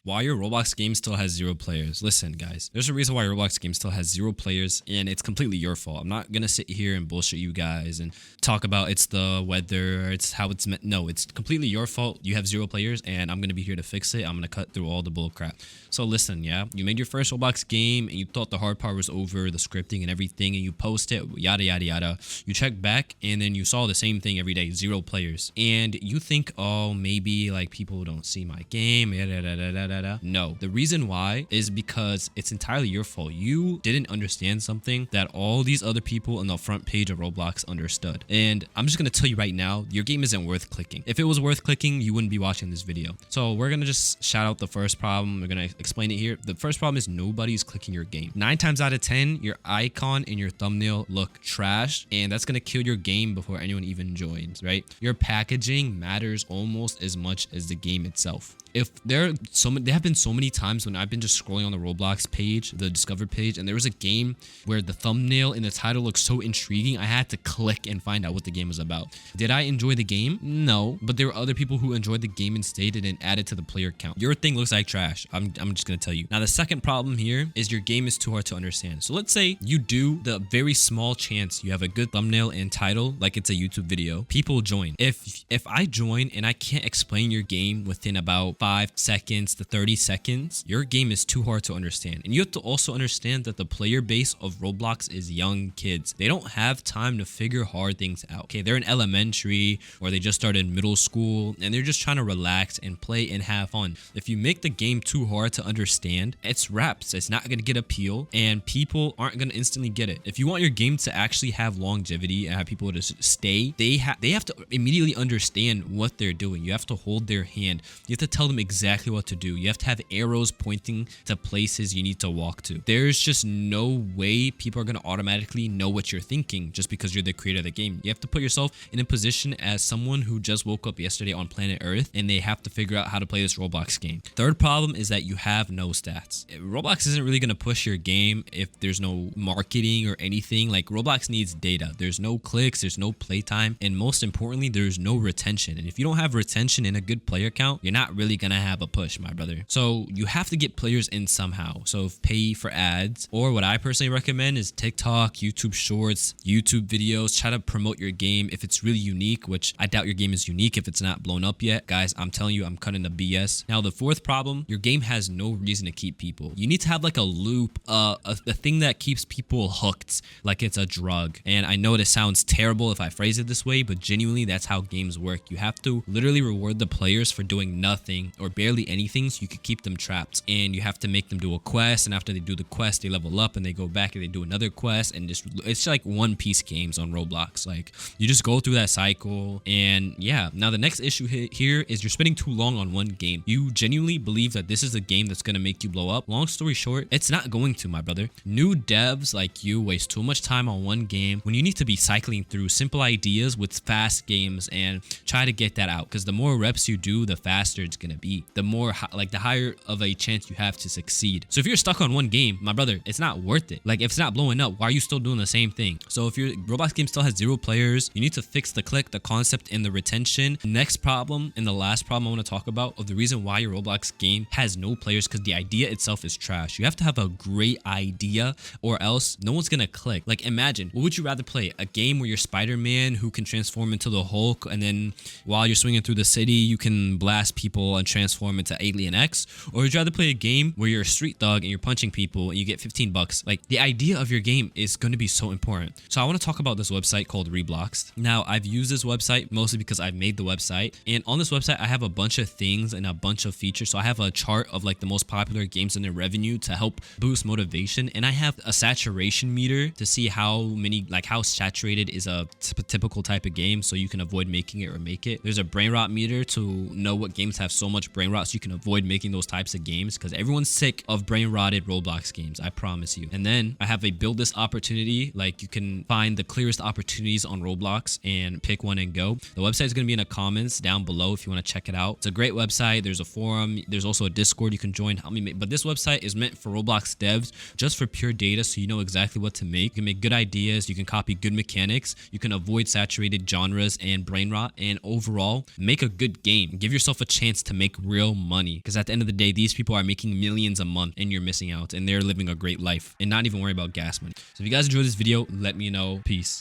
why your Roblox game still has 0 players. Listen, guys, there's a reason why your Roblox game still has 0 players, and it's completely your fault. I'm not gonna sit here and bullshit you guys and talk about it's the weather, it's how it's meant. No, it's completely your fault. You have 0 players, and I'm gonna be here to fix it. I'm gonna cut through all the bull crap. So listen, yeah, you made your first Roblox game, and you thought the hard part was over, the scripting and everything, and you post it, yada yada yada. You check back, and then you saw the same thing every day, 0 players, and you think, oh, maybe like people don't see my game, yada yada yada yada. No, the reason why is because it's entirely your fault. You didn't understand something that all these other people on the front page of Roblox understood. And I'm just gonna tell you right now, your game isn't worth clicking. If it was worth clicking, you wouldn't be watching this video. So we're gonna just shout out the first problem. We're gonna explain it here. The first problem is nobody's clicking your game. 9 times out of 10, your icon and your thumbnail look trash, and that's gonna kill your game before anyone even joins, right? Your packaging matters almost as much as the game itself. If there have been so many times when I've been just scrolling on the Roblox page, the Discover page, and there was a game where the thumbnail and the title looked so intriguing, I had to click and find out what the game was about. Did I enjoy the game? No, but there were other people who enjoyed the game and stayed and added to the player count. Your thing looks like trash. I'm just gonna tell you. Now, the second problem here is your game is too hard to understand. So let's say you do the very small chance you have a good thumbnail and title, like it's a YouTube video, people join. If I join and I can't explain your game within about 5 seconds to 30 seconds, your game is too hard to understand. And you have to also understand that the player base of Roblox is young kids. They don't have time to figure hard things out. Okay, they're in elementary or they just started middle school and they're just trying to relax and play and have fun. If you make the game too hard to understand, it's wraps. It's not going to get appeal and people aren't going to instantly get it. If you want your game to actually have longevity and have people to stay, they have to immediately understand what they're doing. You have to hold their hand. You have to tell them exactly what to do. You have to have arrows pointing to places you need to walk to. There's just no way people are going to automatically know what you're thinking just because you're the creator of the game. You have to put yourself in a position as someone who just woke up yesterday on planet Earth and they have to figure out how to play this Roblox game. Third problem is that you have no stats. Roblox isn't really going to push your game if there's no marketing or anything. Like, Roblox needs data. There's no clicks, there's no playtime, and most importantly, there's no retention. And if you don't have retention and a good player count, you're not really gonna have a push, my brother. So you have to get players in somehow. So pay for ads, or what I personally recommend is TikTok, YouTube Shorts, YouTube videos. Try to promote your game if it's really unique, which I doubt your game is unique if it's not blown up yet. Guys, I'm telling you, I'm cutting the BS. Now, the fourth problem, your game has no reason to keep people. You need to have like a loop, a thing that keeps people hooked, like it's a drug. And I know this sounds terrible if I phrase it this way, but genuinely, that's how games work. You have to literally reward the players for doing nothing or barely anything so you could keep them trapped, and you have to make them do a quest, and after they do the quest they level up and they go back and they do another quest, and just it's like One Piece games on Roblox. Like, you just go through that cycle. And yeah, now the next issue here is you're spending too long on one game. You genuinely believe that this is a game that's gonna make you blow up. Long story short, it's not going to, my brother. New devs like you waste too much time on one game when you need to be cycling through simple ideas with fast games and try to get that out, because the more reps you do, the faster it's gonna be, the more the higher of a chance you have to succeed. So if you're stuck on one game, my brother, it's not worth it. Like, if it's not blowing up, why are you still doing the same thing? So if your Roblox game still has 0 players, you need to fix the click, the concept, and the retention. Next problem, and the last problem I want to talk about, of the reason why your Roblox game has no players, because the idea itself is trash. You have to have a great idea or else no one's gonna click. Like, imagine, what would you rather play? A game where you're Spider-Man who can transform into the Hulk, and then while you're swinging through the city you can blast people and transform into Alien X? Or would you rather play a game where you're a street thug and you're punching people and you get 15 bucks? Like, the idea of your game is going to be so important. So I want to talk about this website called Roblox. Now, I've used this website mostly because I've made the website, and on this website I have a bunch of things and a bunch of features. So I have a chart of like the most popular games and their revenue to help boost motivation, and I have a saturation meter to see how many, like how saturated is a typical type of game, so you can avoid making it or make it. There's a brain rot meter to know what games have so much brain rot so you can avoid making those types of games, because everyone's sick of brain rotted Roblox games, I promise you. And then I have a build this opportunity, like you can find the clearest opportunities on Roblox and pick one and go. The website is going to be in the comments down below if you want to check it out. It's a great website. There's a forum, there's also a Discord you can join, help me make. But this website is meant for Roblox devs, just for pure data, so you know exactly what to make. You can make good ideas, you can copy good mechanics, you can avoid saturated genres and brain rot, and overall make a good game. Give yourself a chance to make make real money, because at the end of the day, these people are making millions a month and you're missing out, and they're living a great life and not even worry about gas money. So if you guys enjoyed this video, let me know. Peace.